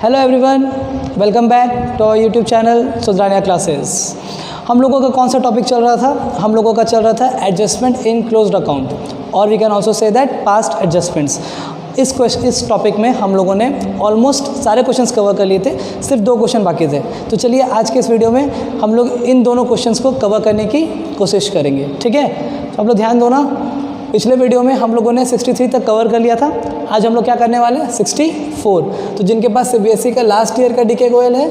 Hello everyone, welcome back to our YouTube channel Sudhrania classes. हम लोगों का कौन सा टॉपिक चल रहा था? हम लोगों का चल रहा था एडजस्टमेंट इन क्लोज्ड अकाउंट, और we can also say that past adjustments. इस टॉपिक में हम लोगों ने ऑलमोस्ट सारे क्वेश्चंस कवर कर लिए थे, सिर्फ 2 क्वेश्चन बाकी थे। तो चलिए आज के इस वीडियो में हम लोग इन दोनों क्वेश्चंस को कवर करने की कोशिश करेंगे, ठीक है? तो आप लोग ध्यान दो ना, पिछले वीडियो में हम लोगों ने 63 तक कवर कर लिया था। आज हम लोग क्या करने वाले हैं? 64। तो जिनके पास सीबीएसई का लास्ट ईयर का डीके गोयल है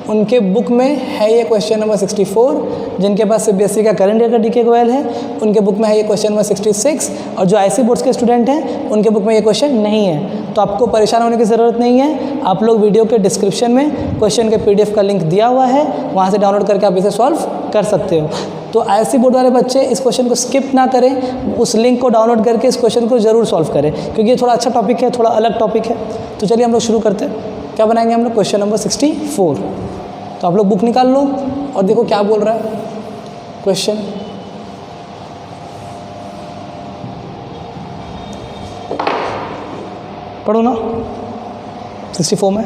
उनके बुक में है ये क्वेश्चन नंबर 64। जिनके पास सीबीएसई का करंट ईयर का डीके गोयल है उनके बुक में है ये क्वेश्चन नंबर 66। और जो आईसी बोर्ड्स के स्टूडेंट हैं उनके बुक में ये क्वेश्चन नहीं है। तो आपको परेशान होने की ज़रूरत नहीं है। आप लोग वीडियो के डिस्क्रिप्शन में क्वेश्चन के पीडीएफ का लिंक दिया हुआ है, वहाँ से डाउनलोड करके आप इसे सॉल्व कर सकते हो। तो आईसी बोर्ड वाले बच्चे इस क्वेश्चन को स्किप ना करें, उस लिंक को डाउनलोड करके इस क्वेश्चन को ज़रूर सॉल्व करें, क्योंकि ये थोड़ा अच्छा टॉपिक है, थोड़ा अलग टॉपिक है। तो चलिए हम लोग शुरू करते हैं। क्या बनाएंगे हम लोग? Question number 64। तो आप लोग बुक निकाल लो और देखो क्या बोल रहा है क्वेश्चन। पढ़ो ना 64 में।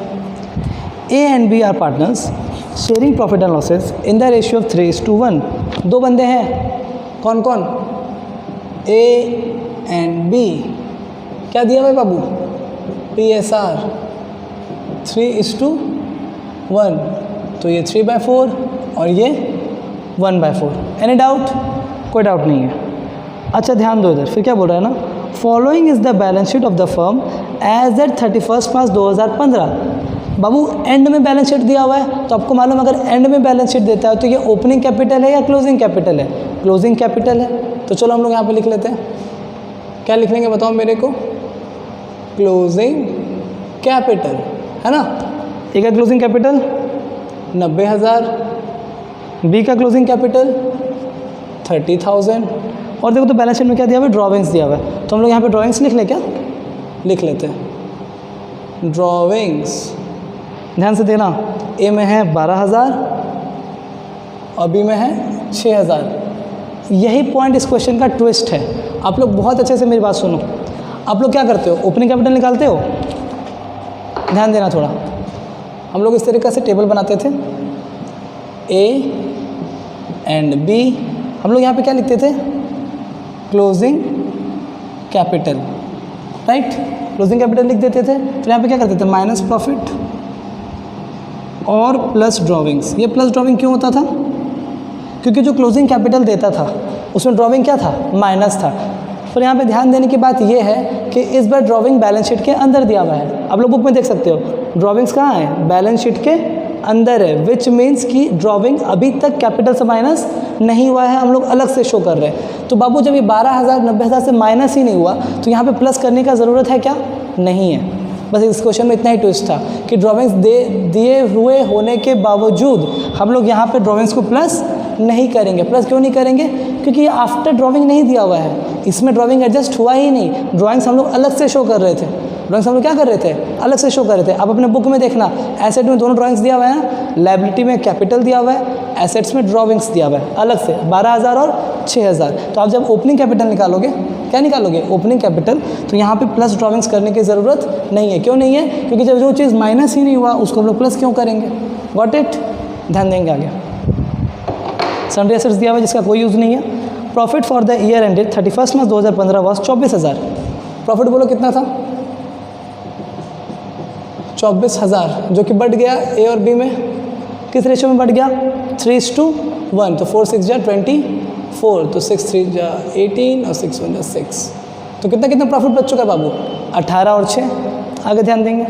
A and B are partners sharing profit and losses in the ratio of 3:1। 2 बंदे हैं, कौन कौन? A and B. क्या दिया भाई बाबू? PSR 3:1। तो ये 3/4 और ये 1/4। Any doubt? कोई डाउट नहीं है। अच्छा ध्यान दो इधर, फिर क्या बोल रहा है ना, following is the balance sheet of the firm as at 31 March 2015। बाबू एंड में बैलेंस शीट दिया हुआ है, तो आपको मालूम अगर एंड में बैलेंस शीट देता है तो ये ओपनिंग कैपिटल है या क्लोजिंग कैपिटल है? क्लोजिंग कैपिटल है। तो चलो हम लोग यहाँ पे लिख लेते हैं। क्या लिख लेंगे बताओ मेरे को? क्लोजिंग कैपिटल, है ना? ए का क्लोजिंग कैपिटल 90,000, बी का क्लोजिंग कैपिटल 30,000, और देखो तो बैलेंस शीट में क्या दिया हुआ है? ड्रॉविंग्स दिया हुआ है। तो हम लोग यहाँ पे ड्रॉविंग्स लिख लें क्या? लिख लेते हैं ड्रॉविंग्स। ध्यान से देना, ए में है 12,000 और बी में है 6,000। यही पॉइंट इस क्वेश्चन का ट्विस्ट है। आप लोग बहुत अच्छे से मेरी बात सुनो। आप लोग क्या करते हो? ओपनिंग कैपिटल निकालते हो? ध्यान देना थोड़ा। हम लोग इस तरीके से टेबल बनाते थे, ए एंड बी। हम लोग यहाँ पे क्या लिखते थे? Closing capital, right? Closing capital लिख देते थे। फिर यहाँ पे क्या करते थे? माइनस प्रॉफिट और प्लस ड्रॉविंग्स। ये प्लस ड्रॉविंग क्यों होता था? क्योंकि जो क्लोजिंग कैपिटल देता था उसमें ड्रॉविंग क्या था? माइनस था। फिर यहाँ पे ध्यान देने की बात ये है कि इस बार ड्रॉविंग बैलेंस शीट के अंदर दिया हुआ है। आप लोग बुक में देख सकते हो ड्रॉविंग्स कहाँ है? बैलेंस शीट के अंदर है, विच मीन्स कि ड्रॉविंग अभी तक कैपिटल से माइनस नहीं हुआ है, हम लोग अलग से शो कर रहे हैं। तो बाबू जब ये 12,000 90,000 से माइनस ही नहीं हुआ तो यहाँ पे प्लस करने का ज़रूरत है क्या? नहीं है। बस इस क्वेश्चन में इतना ही ट्विस्ट था कि ड्रॉविंग्स दिए हुए होने के बावजूद हम लोग यहाँ पे ड्रॉविंग्स को प्लस नहीं करेंगे। प्लस क्यों नहीं करेंगे? क्योंकि ये आफ्टर ड्रॉविंग नहीं दिया हुआ है, इसमें ड्रॉविंग एडजस्ट हुआ ही नहीं। ड्रॉइंग्स हम लोग अलग से शो कर रहे थे। ड्रॉइंग्स हम लोग क्या कर रहे थे? अलग से शो कर रहे थे। आप अपने बुक में देखना, एसेट में दोनों ड्रॉइंग्स दिया हुआ है ना, लायबिलिटी में कैपिटल दिया हुआ है, एसेट्स में ड्रॉविंग्स दिया हुआ है अलग से 12,000 और 6,000। तो आप जब ओपनिंग कैपिटल निकालोगे, क्या निकालोगे? Opening capital. तो यहाँ पे प्लस ड्रॉविंग्स करने की ज़रूरत नहीं है। क्यों नहीं है? क्योंकि जब जो चीज़ माइनस ही नहीं हुआ उसको हम लोग प्लस क्यों करेंगे? Got it? ध्यान देंगे आगे। सन्ड्री एसेट्स दिया हुआ है जिसका कोई यूज़ नहीं है। Profit for the year ended 31 March 2015 was 24,000। Profit बोलो कितना था? 24,000, जो कि बढ़ गया ए और बी में। किस रेशियो में बढ़ गया? 3:1। तो 4 6 24, तो 6 3 18 और 6 1 6। तो कितना प्रॉफिट बच चुका है बाबू? 18 और 6। आगे ध्यान देंगे।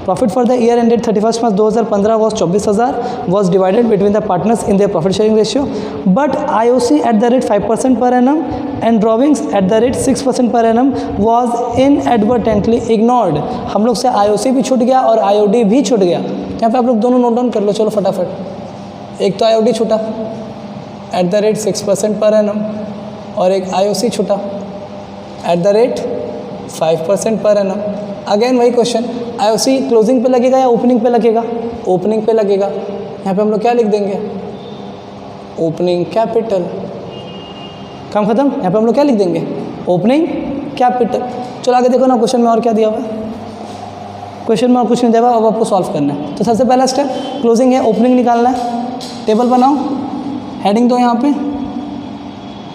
Profit for the year ended 31 March 2015 was 24,000, was divided between the partners in their profit sharing ratio, but IOC at the rate 5% per annum and drawings at the rate 6% per annum was inadvertently ignored. हम लोग से IOC भी छूट गया और IOD भी छूट गया। यहाँ पे आप लोग दोनों नोट डाउन कर लो, चलो फटाफट। एक तो IOD छूटा at the rate 6% per annum, और एक IOC छूटा at the rate 5% per annum. Again वही क्वेश्चन, IOC क्लोजिंग पे लगेगा या ओपनिंग पे लगेगा? ओपनिंग पे लगेगा। यहाँ पे हम लोग क्या लिख देंगे? Opening capital. काम खत्म। यहाँ पे हम लोग क्या लिख देंगे? Opening capital. चलो आगे देखो ना क्वेश्चन में और क्या दिया हुआ है। क्वेश्चन में और कुछ नहीं देगा, अब आपको सॉल्व करना है। तो सबसे पहला स्टेप क्लोजिंग है, ओपनिंग निकालना है। टेबल बनाओ, हेडिंग दो यहाँ पे,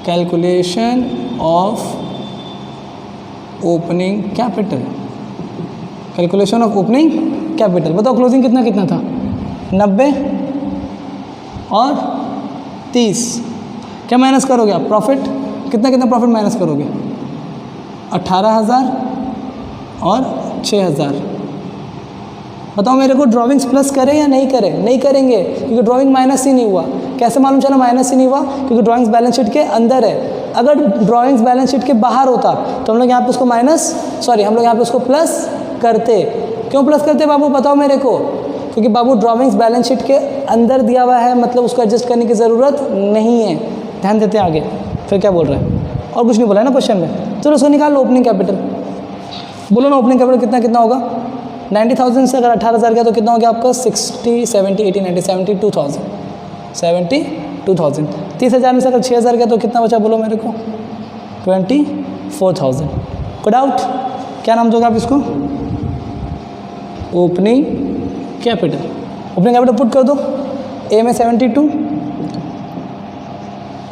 calculation of opening capital, calculation of opening capital. बताओ क्लोजिंग कितना कितना था, 90 और 30। क्या माइनस करोगे आप, प्रॉफिट कितना कितना प्रॉफिट माइनस करोगे, 18,000 और 6,000। बताओ मेरे को ड्राइंग्स प्लस करें या नहीं करें, नहीं करेंगे क्योंकि ड्राइंग माइनस ही नहीं हुआ। कैसे मालूम चला माइनस ही नहीं हुआ, क्योंकि ड्राइंग्स बैलेंस शीट के अंदर है। अगर ड्राइंग्स बैलेंस शीट के बाहर होता तो हम लोग यहाँ पे उसको हम लोग यहाँ पे उसको प्लस करते। क्यों प्लस करते बाबू, बताओ मेरे को। क्योंकि बाबू ड्राइंग्स बैलेंस शीट के अंदर दिया हुआ है, मतलब उसको एडजस्ट करने की ज़रूरत नहीं है। ध्यान देते हैं आगे, फिर क्या बोल रहे हैं, और कुछ नहीं बोला है ना क्वेश्चन में। चलो उसको निकाल लो, ओपनिंग कैपिटल बोलो ना। ओपनिंग कैपिटल कितना कितना होगा, 90,000 से अगर 18,000 गया तो कितना हो गया आपका, 60, 70, 80, 90, 72,000, 72,000। 30,000 में से अगर 6,000 गया तो कितना बचा बोलो मेरे को, 24,000। Good out. क्या नाम दोगे आप इसको, opening capital. Opening capital put कर दो, ए में 72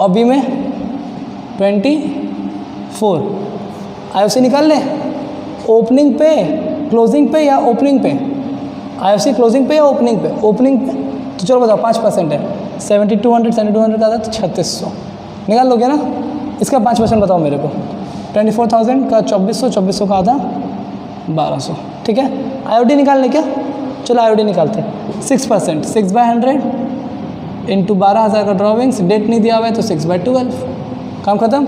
और बी में 24। आईओसी निकाल ले, ओपनिंग पे, क्लोजिंग पे या ओपनिंग पे, आईओसी क्लोजिंग पे या ओपनिंग पे, ओपनिंग पे। तो चलो बताओ 5% है, 7,200 का था तो 3,600 निकाल लोगे ना। इसका 5% बताओ मेरे को, 24,000 का 2,400, 2,400 का आधा 1,200। ठीक है, आईओडी निकालने क्या, चलो आईओडी निकालते हैं। 6%, 6/100 इंटू 12,000 का ड्राइंग्स, डेट नहीं दिया हुआ है तो 6/12, काम खत्म।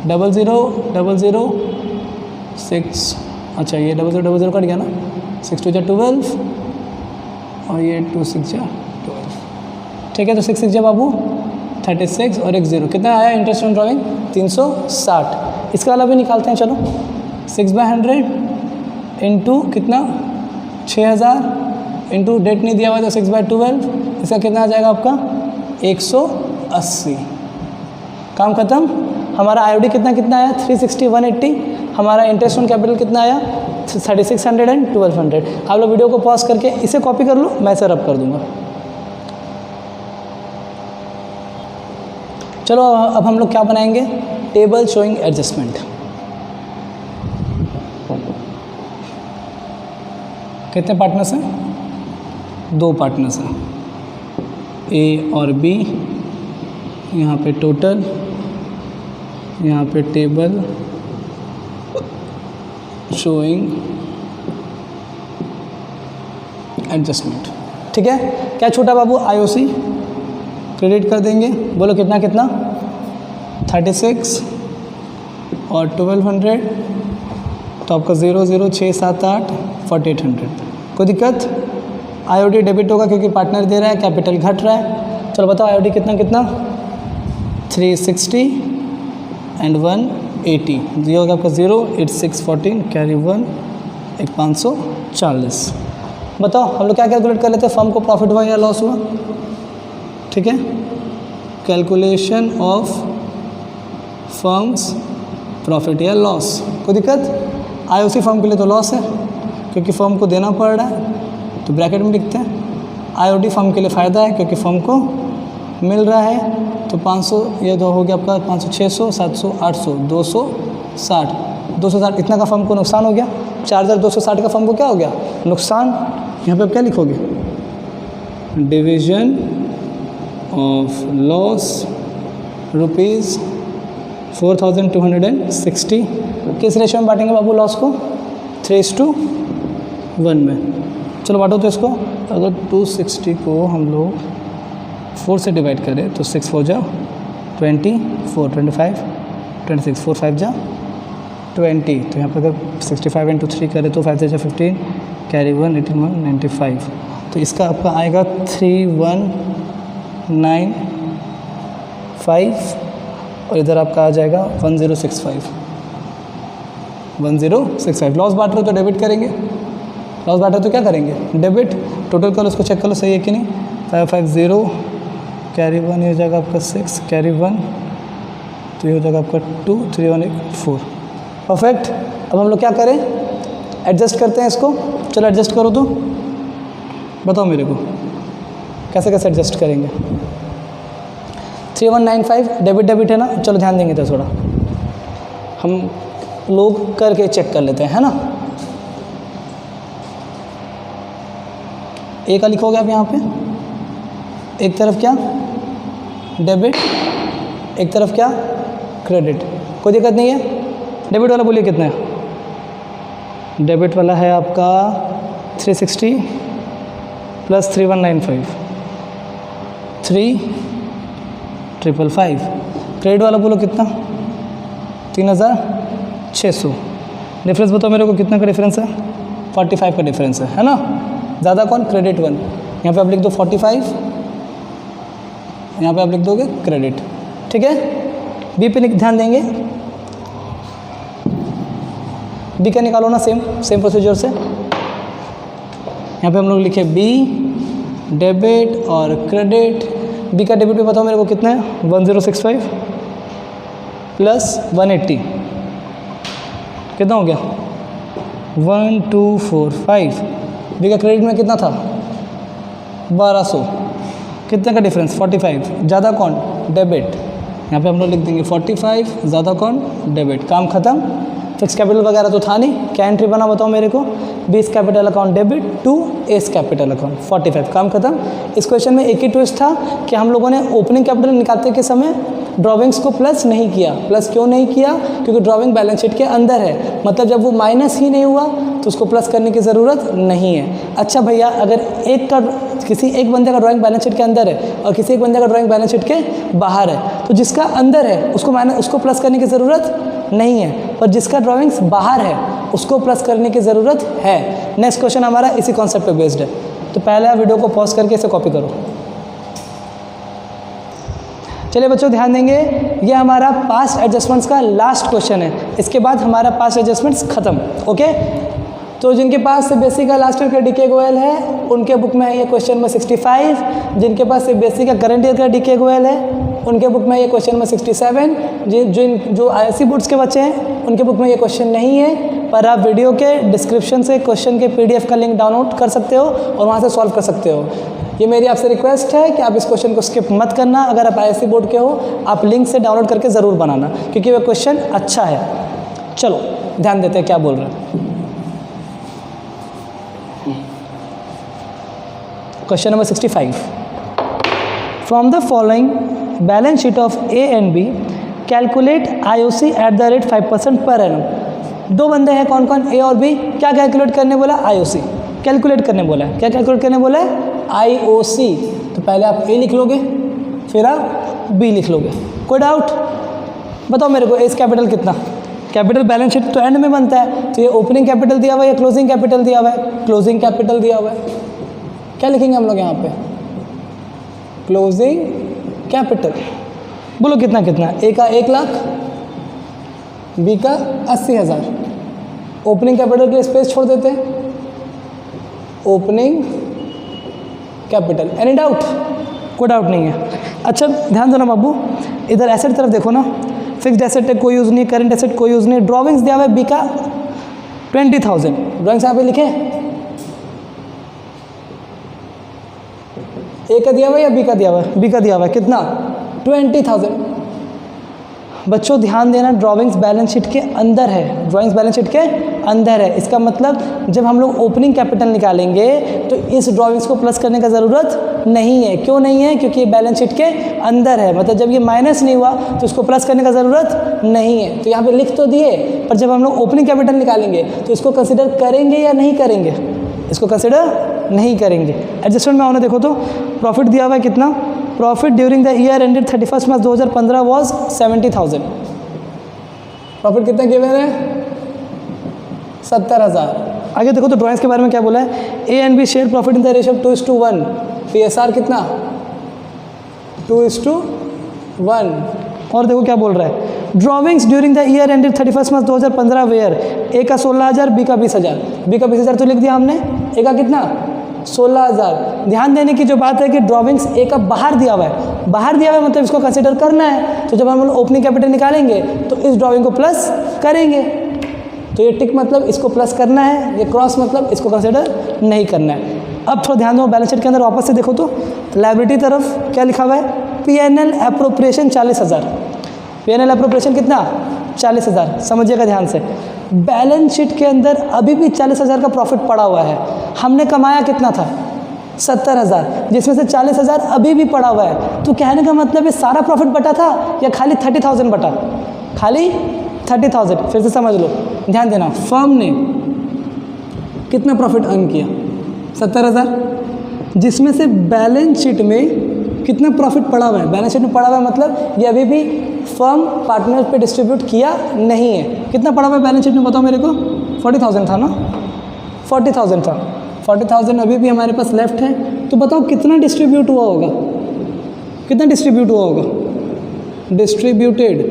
0,0,0,0,6, अच्छा ये 0,0,0,0 कट गया ना, 6 2 12 और ये 2 6 12। ठीक है, तो 6 6 बाबू 36 और एक 0, कितना आया इंटरेस्ट ऑन ड्राइंग, 360। इसका वाला भी निकालते हैं, चलो 6/100 इंटू कितना 6,000 इंटू डेट नहीं दिया हुआ तो 6/12, इसका कितना आ जाएगा आपका 180। काम खत्म। हमारा आईओडी कितना कितना आया 360 180। हमारा इंटरेस्ट ऑन कैपिटल कितना आया 3,600 एंड 1,200। आप लोग वीडियो को पॉज करके इसे कॉपी कर लो, मैं इसे रब कर दूंगा। चलो अब हम लोग क्या बनाएंगे, टेबल शोइंग एडजस्टमेंट। कितने पार्टनर्स हैं, 2 पार्टनर्स हैं, ए और बी। यहाँ पे टोटल, यहाँ पे टेबल शोइंग एडजस्टमेंट। ठीक है, क्या छोटा बाबू, आईओसी क्रेडिट कर देंगे। बोलो कितना कितना, 36 और 1,200, तो आपका 0 0 6 7 8 4,800। कोई दिक्कत, आईओडी डेबिट होगा क्योंकि पार्टनर दे रहा है, कैपिटल घट रहा है। चलो बताओ आईओडी कितना कितना, 360 एंड 180। ये होगा आपका 0 8 6 14 कैरी 1 एक 540। बताओ हम लोग क्या कैलकुलेट कर लेते हैं, फर्म को प्रॉफिट हुआ या लॉस हुआ। ठीक है, कैलकुलेशन ऑफ फर्म्स प्रॉफिट या लॉस। कोई दिक्कत, आईओसी फर्म के लिए तो लॉस है क्योंकि फर्म को देना पड़ रहा है, तो ब्रैकेट में लिखते हैं। आईओडी फर्म के लिए फ़ायदा है क्योंकि फर्म को मिल रहा है, तो 500 ये दो हो गया आपका 500 600 700 800 260 260। इतना का फर्म को नुकसान हो गया। 4,260 का फर्म को क्या हो गया, नुकसान। यहाँ पे आप क्या लिखोगे, डिवीजन ऑफ लॉस रुपीज़ 4,260। किस रेशो में बांटेंगे बाबू लॉस को, 3:1 में। चलो बांटो तो इसको, अगर 260 को हम लोग 4 से डिवाइड करें तो 6 4 जा 20, 4 25 26, 4 5 जा 20। तो यहाँ पर अगर 65 इंटू 3 करें तो 5 से 15 कैरी 1 18 1 95। तो इसका आपका आएगा 3,195 और इधर आपका आ जाएगा 1065। 1065 लॉस बांट रहे हो तो डेबिट करेंगे, लॉस बांट रहे हो तो क्या करेंगे, डेबिट। टोटल करो, उसको चेक करो सही है कि नहीं। 550 कैरी 1 ये हो जाएगा आपका 6 कैरी 1, तो ये हो जाएगा आपका 2 3 1 4। परफेक्ट। अब हम लोग क्या करें, एडजस्ट करते हैं इसको, चलो एडजस्ट करो तो बताओ मेरे को कैसे कैसे एडजस्ट करेंगे। 3195 डेबिट है ना, चलो ध्यान देंगे तो थोड़ा हम लोग करके चेक कर लेते हैं, है ना। ए का लिखोगे आप यहाँ पे, एक तरफ क्या डेबिट, एक तरफ क्या क्रेडिट, कोई दिक्कत नहीं है। डेबिट वाला बोलिए कितना है, डेबिट वाला है आपका 360 प्लस 3195 3555। क्रेडिट वाला बोलो कितना 3600। डिफरेंस बताओ मेरे को कितना का डिफरेंस है, 45 का डिफरेंस है ना। ज़्यादा कौन, क्रेडिट वन। यहाँ पे आप लिख दो 45, यहाँ पे आप लिख दोगे क्रेडिट, ठीक है। बी पे ध्यान देंगे, बी का निकालो ना, सेम प्रोसीजर से। यहाँ पे हम लोग लिखे बी डेबिट और क्रेडिट। बी का डेबिट पे बताओ मेरे को कितना है, 1065 प्लस 180 कितना हो गया 1245। बी का क्रेडिट में कितना था 1200, कितने का डिफरेंस 45, ज़्यादा कौन डेबिट। यहाँ पे हम लोग लिख देंगे 45, ज़्यादा कौन डेबिट, काम खत्म। फिक्स कैपिटल वगैरह तो था नहीं, क्या एंट्री बना बताओ मेरे को, B's capital account debit to A's capital account 45, काम खत्म। इस क्वेश्चन में एक ही ट्विस्ट था कि हम लोगों ने ओपनिंग कैपिटल निकालते के समय ड्रॉविंग्स को प्लस नहीं किया। प्लस क्यों नहीं किया, क्योंकि ड्रॉविंग बैलेंस शीट के अंदर है, मतलब जब वो माइनस ही नहीं हुआ तो उसको प्लस करने की ज़रूरत नहीं है। अच्छा भैया, अगर किसी एक बंदे का ड्राइंग बैलेंस शीट के अंदर है और किसी एक बंदे का ड्राइंग बैलेंस शीट के बाहर है, तो जिसका अंदर है उसको प्लस करने की ज़रूरत नहीं है, पर जिसका ड्राइंग्स बाहर है उसको प्लस करने की ज़रूरत है। नेक्स्ट क्वेश्चन हमारा इसी कॉन्सेप्ट पे बेस्ड है, तो पहले आप वीडियो को पॉज करके इसे कॉपी करो। चलिए बच्चों ध्यान देंगे, ये हमारा पास्ट एडजस्टमेंट्स का लास्ट क्वेश्चन है, इसके बाद हमारा पास्ट एडजस्टमेंट्स खत्म। ओके, तो जिनके पास बेसिक का लास्ट ईयर का डीके गोयल है उनके बुक में है ये क्वेश्चन में 65, जिनके पास बेसिक का करंट ईयर का डीके गोयल है उनके बुक में ये क्वेश्चन में 67, जो ISC बोर्ड्स के बच्चे हैं उनके बुक में ये क्वेश्चन नहीं है, पर आप वीडियो के डिस्क्रिप्शन से क्वेश्चन के PDF का लिंक डाउनलोड कर सकते हो और वहाँ से सॉल्व कर सकते हो। ये मेरी आपसे रिक्वेस्ट है कि आप इस क्वेश्चन को स्किप मत करना। अगर आप ISC बोर्ड के हो आप लिंक से डाउनलोड करके ज़रूर बनाना, क्योंकि वह क्वेश्चन अच्छा है। चलो ध्यान देते हैं क्या बोल रहे हैं। Question number 65, from the following balance sheet of A and B calculate IOC at the rate 5% per annum. दो बंदे हैं, कौन कौन, A और B। क्या कैलकुलेट करने बोला, IOC कैलकुलेट करने बोला है। क्या कैलकुलेट करने बोला है, IOC। तो पहले आप A लिख लोगे, फिर आप B लिख लोगे। कोई डाउट बताओ मेरे को, एस कैपिटल कितना, कैपिटल बैलेंस शीट तो एंड में बनता है, तो ये ओपनिंग कैपिटल दिया हुआ है या क्लोजिंग कैपिटल दिया हुआ है, क्लोजिंग कैपिटल दिया हुआ है। क्या लिखेंगे हम लोग यहाँ पे, क्लोजिंग कैपिटल। बोलो कितना कितना, A का 1 लाख, B का 80,000। ओपनिंग कैपिटल के लिए स्पेस छोड़ देते हैं, ओपनिंग कैपिटल। एनी डाउट, कोई डाउट नहीं है। अच्छा ध्यान दो ना बाबू, इधर एसेट तरफ देखो ना, फिक्स्ड एसेट है कोई यूज़ नहीं, करंट एसेट कोई यूज़ नहीं। ड्रॉविंग्स दिया हुआ है B का 20,000, ड्रॉइंग्स यहाँ पे लिखे, A का दिया हुआ है या B का दिया हुआ है, B का दिया हुआ है, कितना 20,000। बच्चों ध्यान देना, ड्राइंग्स बैलेंस शीट के अंदर है, ड्राइंग्स बैलेंस शीट के अंदर है। इसका मतलब जब हम लोग ओपनिंग कैपिटल निकालेंगे तो इस ड्राइंग्स को प्लस करने का ज़रूरत नहीं है। क्यों नहीं है, क्योंकि ये बैलेंस शीट के अंदर है, मतलब जब ये माइनस नहीं हुआ तो इसको प्लस करने का ज़रूरत नहीं है। तो यहाँ पे लिख तो दिए, पर जब हम लोग ओपनिंग कैपिटल निकालेंगे तो इसको कंसिडर करेंगे या नहीं करेंगे, इसको कंसिडर नहीं करेंगे। एडजस्टमेंट में होने देखो तो प्रॉफिट दिया हुआ है कितना, profit during the year ended 31 March 2015 was 70,000। Profit कितना गिवन है, 70,000। आगे देखो तो ड्राइंग्स के बारे में क्या बोला है, A and B share profit in the ratio 2:1। PSR कितना 2:1। और देखो क्या बोल रहा है, drawings during the year ended 31 March 2015 were, A का 16,000, B का 20,000। B का 20,000 तो लिख दिया हमने, A का कितना 16,000। ध्यान देने की जो बात है कि ड्रॉविंग्स A का बाहर दिया हुआ है, बाहर दिया हुआ है मतलब इसको कंसीडर करना है। तो जब हम लोग ओपनिंग कैपिटल निकालेंगे तो इस ड्रॉविंग को प्लस करेंगे। तो ये टिक मतलब इसको प्लस करना है, ये क्रॉस मतलब इसको कंसिडर नहीं करना है। अब थोड़ा ध्यान दो, बैलेंस शीट के अंदर वापस से देखो तो लायबिलिटी तरफ क्या लिखा हुआ है, P&L अप्रोप्रिएशन 40,000। P&L अप्रोप्रिएशन कितना, 40,000। समझिएगा ध्यान से, बैलेंस शीट के अंदर अभी भी 40,000 का प्रॉफिट पड़ा हुआ है। हमने कमाया कितना था, 70,000, जिसमें से 40,000 अभी भी पड़ा हुआ है। तो कहने का मतलब ये सारा प्रॉफिट बटा था या खाली 30,000 बटा, खाली 30,000। फिर से समझ लो, ध्यान देना, फर्म ने कितना प्रॉफिट अर्न किया, 70,000, जिसमें से बैलेंस शीट में कितना प्रॉफिट पड़ा हुआ है, बैलेंस शीट में पड़ा हुआ है मतलब ये अभी भी फर्म पार्टनर पे डिस्ट्रीब्यूट किया नहीं है। कितना पड़ा हुआ है बैलेंस शीट में बताओ मेरे को, 40,000 था ना, 40,000 था, 40,000 अभी भी हमारे पास लेफ्ट है। तो बताओ कितना डिस्ट्रीब्यूट हुआ होगा, कितना डिस्ट्रीब्यूट हुआ होगा, डिस्ट्रीब्यूटेड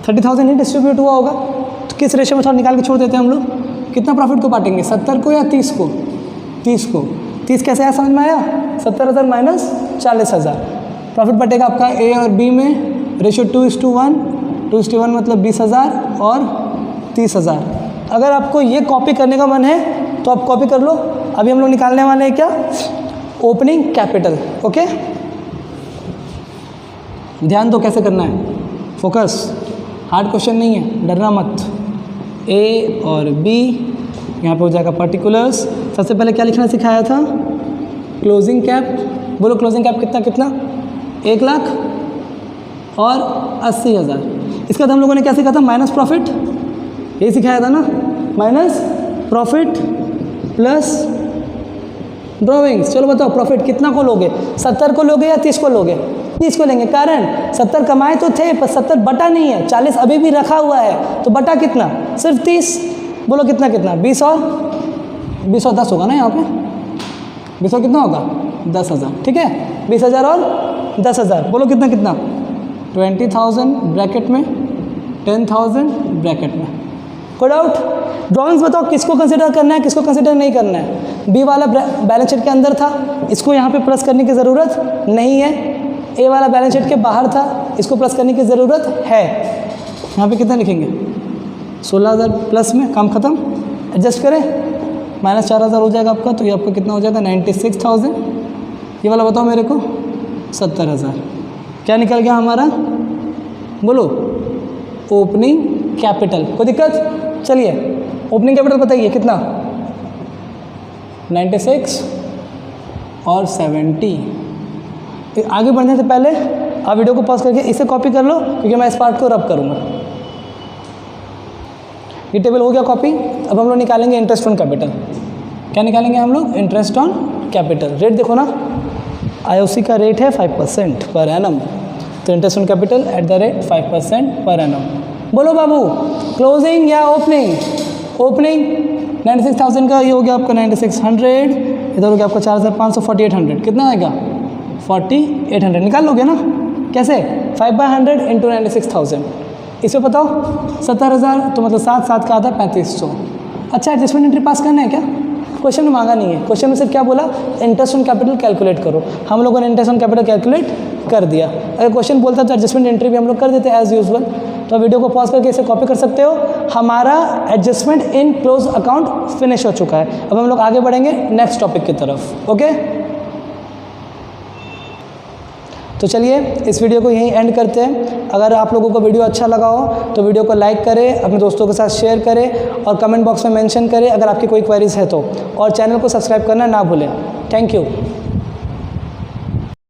30,000 ही डिस्ट्रीब्यूट हुआ होगा। तो किस रेशो में थोड़ा निकाल के छोड़ देते हैं हम लोग, कितना प्रॉफिट को बांटेंगे, 70 को या 30 को, 30 को। 30 कैसे आया समझ में आया, 70,000 माइनस 40,000, प्रॉफिट बटेगा आपका ए और बी में, रेशो 2:1, 2:1 मतलब 20,000 और 30,000। अगर आपको ये कॉपी करने का मन है तो आप कॉपी कर लो। अभी हम लोग निकालने वाले हैं क्या, ओपनिंग कैपिटल। ओके, ध्यान दो कैसे करना है, फोकस, हार्ड क्वेश्चन नहीं है, डरना मत। ए और बी, यहाँ पे हो जाएगा पर्टिकुलर्स। सबसे पहले क्या लिखना सिखाया था, क्लोजिंग कैप। बोलो क्लोजिंग कैप कितना कितना, 1 लाख और 80,000। इसके बाद हम लोगों ने क्या सीखा था, माइनस प्रॉफिट, यही सिखाया था ना, माइनस प्रॉफिट प्लस ड्रॉइंग्स। चलो बताओ प्रॉफिट कितना को लोगे, 70 को लोगे या 30 को लोगे, 30 को लेंगे। कारण 70 कमाए तो थे पर 70 बटा नहीं है, 40 अभी भी रखा हुआ है, तो बटा कितना, सिर्फ 30। बोलो कितना कितना, 20 और 10 होगा ना यहाँ पे, 20 और कितना होगा, 10,000। ठीक है, 20,000 और 10,000। बोलो कितना कितना, 20,000 ब्रैकेट में, 10,000 ब्रैकेट में। कोई डाउट, ड्राइंग्स बताओ किसको कंसिडर करना है, किसको कंसिडर नहीं करना है। बी वाला बैलेंस शीट के अंदर था, इसको यहाँ पे प्लस करने की ज़रूरत नहीं है। ए वाला बैलेंस शीट के बाहर था, इसको प्लस करने की ज़रूरत है। यहाँ पे कितना लिखेंगे, 16,000 प्लस में, काम खत्म। एडजस्ट करें, माइनस 4,000 हो जाएगा आपका, तो ये आपका कितना हो जाएगा, 96,000। ये वाला बताओ मेरे को, 70,000। क्या निकल गया हमारा, बोलो ओपनिंग कैपिटल। कोई दिक्कत, चलिए ओपनिंग कैपिटल बताइए कितना, 96 और 70। आगे बढ़ने से पहले आप वीडियो को पॉज करके इसे कॉपी कर लो, क्योंकि मैं इस पार्ट को रब करूँगा। ये टेबल हो गया कॉपी। अब हम लोग निकालेंगे इंटरेस्ट ऑन कैपिटल। क्या निकालेंगे हम लोग, इंटरेस्ट ऑन कैपिटल। रेट देखो ना, आईओसी का रेट है 5% पर एनम, तो interest on capital at the rate 5% per annum. बोलो बाबू, क्लोजिंग या ओपनिंग, ओपनिंग 96,000 का, ये हो गया आपका 9600, इधर हो गया आपका 4,500, 4800। कितना आएगा, 4800। निकाल लोगे ना, कैसे, 5/100 इंटू 96,000। इसमें बताओ 70,000, तो मतलब 7 का आधा 3500। अच्छा, एडजस्टमेंट एंट्री पास करना है क्या, क्वेश्चन में मांगा नहीं है। क्वेश्चन में सिर्फ क्या बोला, इंटरेस्ट ऑन कैपिटल कैलकुलेट करो। हम लोगों ने इंटरेस्ट ऑन कैपिटल कैलकुलेट कर दिया। अगर क्वेश्चन बोलता तो एडजस्टमेंट एंट्री भी हम लोग कर देते एज यूजुअल। तो वीडियो को पॉज करके इसे कॉपी कर सकते हो। हमारा adjustment in close account finish हो चुका है। अब हम लोग आगे बढ़ेंगे नेक्स्ट टॉपिक की तरफ। ओके, तो चलिए इस वीडियो को यहीं एंड करते हैं। अगर आप लोगों को वीडियो अच्छा लगा हो तो वीडियो को लाइक करें, अपने दोस्तों के साथ शेयर करें और कमेंट बॉक्स में मेंशन करें अगर आपकी कोई क्वेरीज है तो, और चैनल को सब्सक्राइब करना ना भूलें। Thank you.